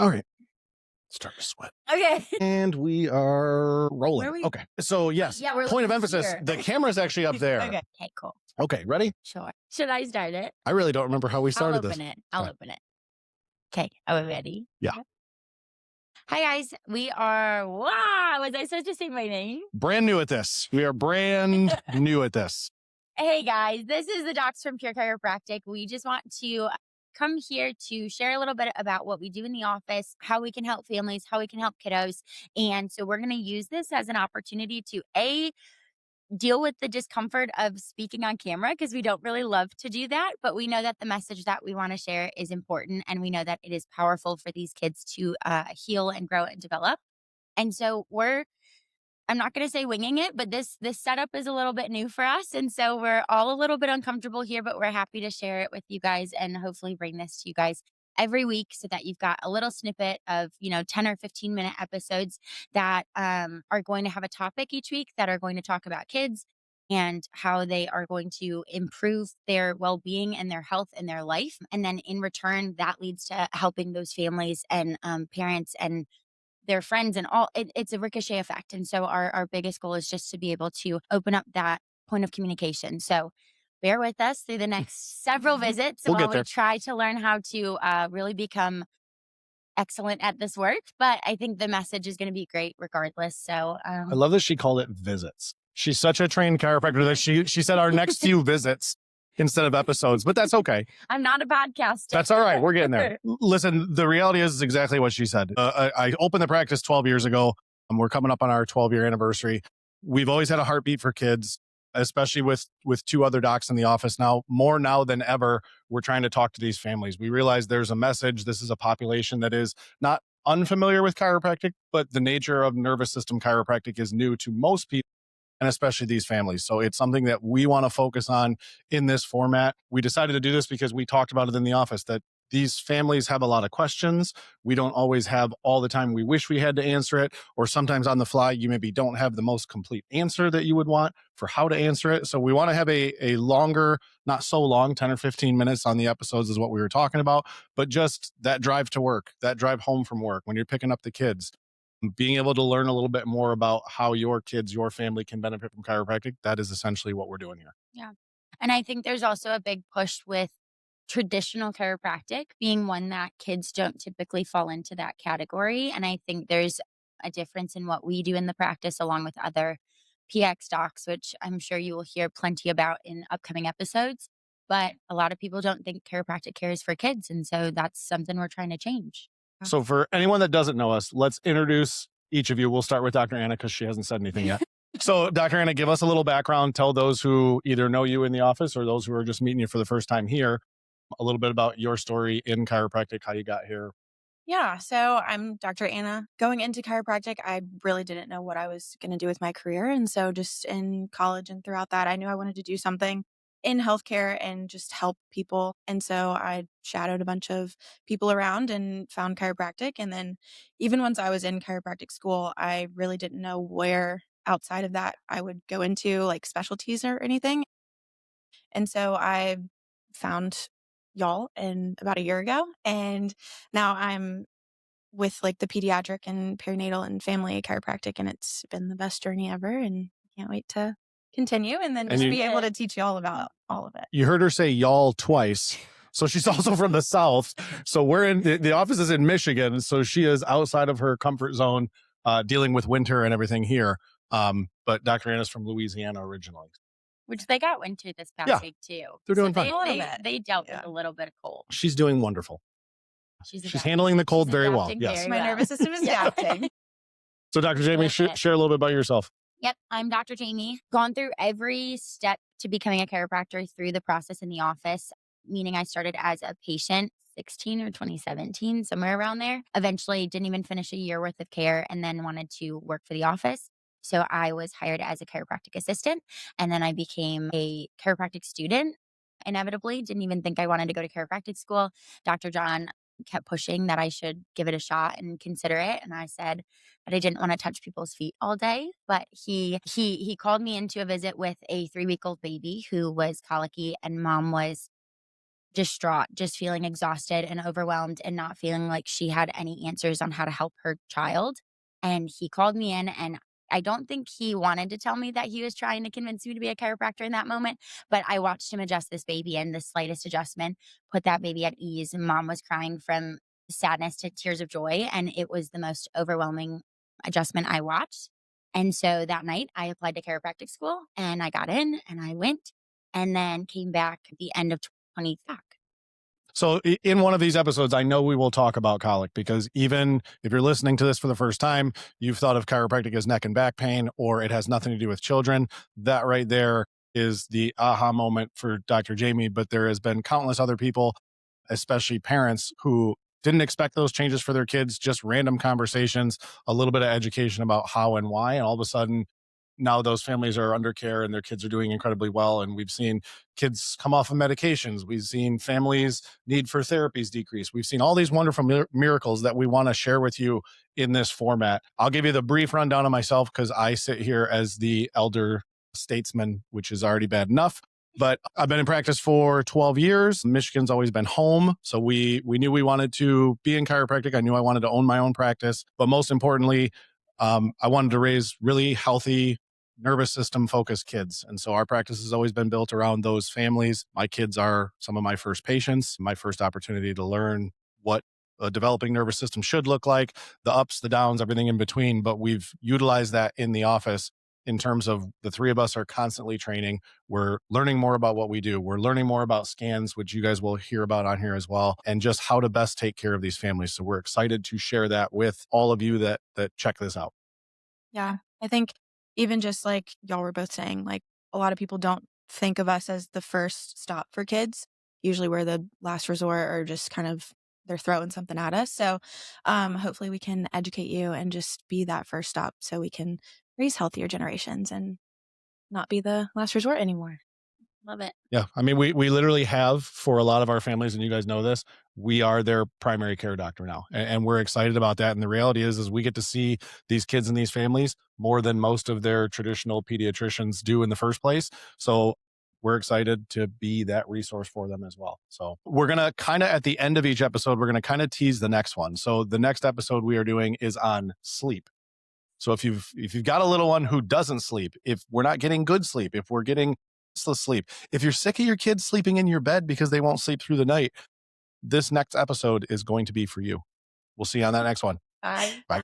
All right. Start to sweat. Okay. And we are rolling. Where are we? Okay. So yes, Yeah, we're point of looking emphasis. here. The camera's actually up there. Okay, cool. Okay, ready? Sure. Should I start it? I really don't remember how we I'll started this. open it. I'll Okay. open it. Okay, are we ready? Yeah. Yep. Hi guys, we are. Wow, was I supposed to say my name? Brand new at this. We are brand new at this. Hey guys, this is the docs from Pure Chiropractic. We just want to come here to share a little bit about what we do in the office, how we can help families, how we can help kiddos. And so we're going to use this as an opportunity to deal with the discomfort of speaking on camera because we don't really love to do that, but we know that the message that we want to share is important, and we know that it is powerful for these kids to heal and grow and develop. And so I'm not going to say winging it, but this setup is a little bit new for us, and so we're all a little bit uncomfortable here, but we're happy to share it with you guys and hopefully bring this to you guys every week so that you've got a little snippet of 10 or 15-minute episodes that are going to have a topic each week that are going to talk about kids and how they are going to improve their well-being and their health and their life. And then in return, that leads to helping those families and parents and their friends and all. It's a ricochet effect. And so our biggest goal is just to be able to open up that point of communication. So bear with us through the next several visits We'll while get there. we try to learn how to really become excellent at this work. But I think the message is going to be great regardless. So I love that she called it visits. She's such a trained chiropractor that she said our next few visits instead of episodes, but that's okay. I'm not a podcaster. That's all right. We're getting there. Listen, the reality is exactly what she said. I opened the practice 12 years ago. We're coming up on our 12-year anniversary. We've always had a heartbeat for kids, especially with two other docs in the office now. More now than ever, we're trying to talk to these families. We realize there's a message. This is a population that is not unfamiliar with chiropractic, but the nature of nervous system chiropractic is new to most people, and especially these families. So it's something that we want to focus on in this format. We decided to do this because we talked about it in the office that these families have a lot of questions. We don't always have all the time we wish we had to answer it, or sometimes on the fly, you maybe don't have the most complete answer that you would want for how to answer it. So we want to have a longer, not so long, 10 or 15 minutes on the episodes is what we were talking about, but just that drive to work, that drive home from work, when you're picking up the kids, being able to learn a little bit more about how your kids, your family can benefit from chiropractic. That is essentially what we're doing here. Yeah. And I think there's also a big push with traditional chiropractic being one that kids don't typically fall into that category. And I think there's a difference in what we do in the practice along with other PX docs, which I'm sure you will hear plenty about in upcoming episodes. But a lot of people don't think chiropractic care is for kids. And so that's something we're trying to change. So for anyone that doesn't know us, let's introduce each of you. We'll start with Dr. Anna because she hasn't said anything yet. So Dr. Anna, give us a little background. Tell those who either know you in the office or those who are just meeting you for the first time here a little bit about your story in chiropractic, how you got here. Yeah, so I'm Dr. Anna. Going into chiropractic, I really didn't know what I was going to do with my career. And so just in college and throughout that, I knew I wanted to do something in healthcare and just help people. And so I shadowed a bunch of people around and found chiropractic. And then even once I was in chiropractic school, I really didn't know where outside of that I would go into like specialties or anything. And so I found y'all in about a year ago. And now I'm with like the pediatric and perinatal and family chiropractic. And it's been the best journey ever. And I can't wait to continue and then just be able to teach you all about all of it. You heard her say y'all twice. So she's also from the South. So we're in the office is in Michigan. So she is outside of her comfort zone, dealing with winter and everything here. But Dr. Anna's from Louisiana originally. Which they got winter this past week too. They're doing fine. They dealt with a little bit of cold. She's doing wonderful. She's handling the cold very well. Yes. My nervous system is adapting. So Dr. Jamie, share a little bit about yourself. Yep, I'm Dr. Jamie. Gone through every step to becoming a chiropractor through the process in the office, meaning I started as a patient 16 or 2017, somewhere around there. Eventually didn't even finish a year worth of care and then wanted to work for the office. So I was hired as a chiropractic assistant, and then I became a chiropractic student. Inevitably, didn't even think I wanted to go to chiropractic school. Dr. John kept pushing that I should give it a shot and consider it. And I said that I didn't want to touch people's feet all day. But he called me into a visit with a 3-week-old baby who was colicky, and mom was distraught, just feeling exhausted and overwhelmed and not feeling like she had any answers on how to help her child. And he called me in, and I don't think he wanted to tell me that he was trying to convince me to be a chiropractor in that moment, but I watched him adjust this baby, and the slightest adjustment put that baby at ease. Mom was crying from sadness to tears of joy, and it was the most overwhelming adjustment I watched. And so that night I applied to chiropractic school and I got in and I went and then came back at the end of 20 back. So in one of these episodes, I know we will talk about colic, because even if you're listening to this for the first time, you've thought of chiropractic as neck and back pain, or it has nothing to do with children. That right there is the aha moment for Dr. Jamie. But there has been countless other people, especially parents, who didn't expect those changes for their kids, just random conversations, a little bit of education about how and why. And all of a sudden, now those families are under care and their kids are doing incredibly well. And we've seen kids come off of medications. We've seen families' need for therapies decrease. We've seen all these wonderful miracles that we want to share with you in this format. I'll give you the brief rundown of myself, because I sit here as the elder statesman, which is already bad enough. But I've been in practice for 12 years. Michigan's always been home. So we knew we wanted to be in chiropractic. I knew I wanted to own my own practice. But most importantly, I wanted to raise really healthy, nervous system focused kids. And so our practice has always been built around those families. My kids are some of my first patients, my first opportunity to learn what a developing nervous system should look like, the ups, the downs, everything in between. But we've utilized that in the office in terms of the three of us are constantly training. We're learning more about what we do. We're learning more about scans, which you guys will hear about on here as well, and just how to best take care of these families. So we're excited to share that with all of you that check this out. Yeah. I think even just like y'all were both saying, like a lot of people don't think of us as the first stop for kids. Usually we're the last resort, or just kind of they're throwing something at us. So hopefully we can educate you and just be that first stop so we can raise healthier generations and not be the last resort anymore. Love it. Yeah. I mean, we literally have, for a lot of our families, and you guys know this, we are their primary care doctor now. And we're excited about that. And the reality is we get to see these kids and these families more than most of their traditional pediatricians do in the first place. So we're excited to be that resource for them as well. So we're going to kind of, at the end of each episode, we're going to kind of tease the next one. So the next episode we are doing is on sleep. So if you've got a little one who doesn't sleep, if we're not getting good sleep, if we're getting restless sleep, if you're sick of your kids sleeping in your bed because they won't sleep through the night, this next episode is going to be for you. We'll see you on that next one. Bye. Bye.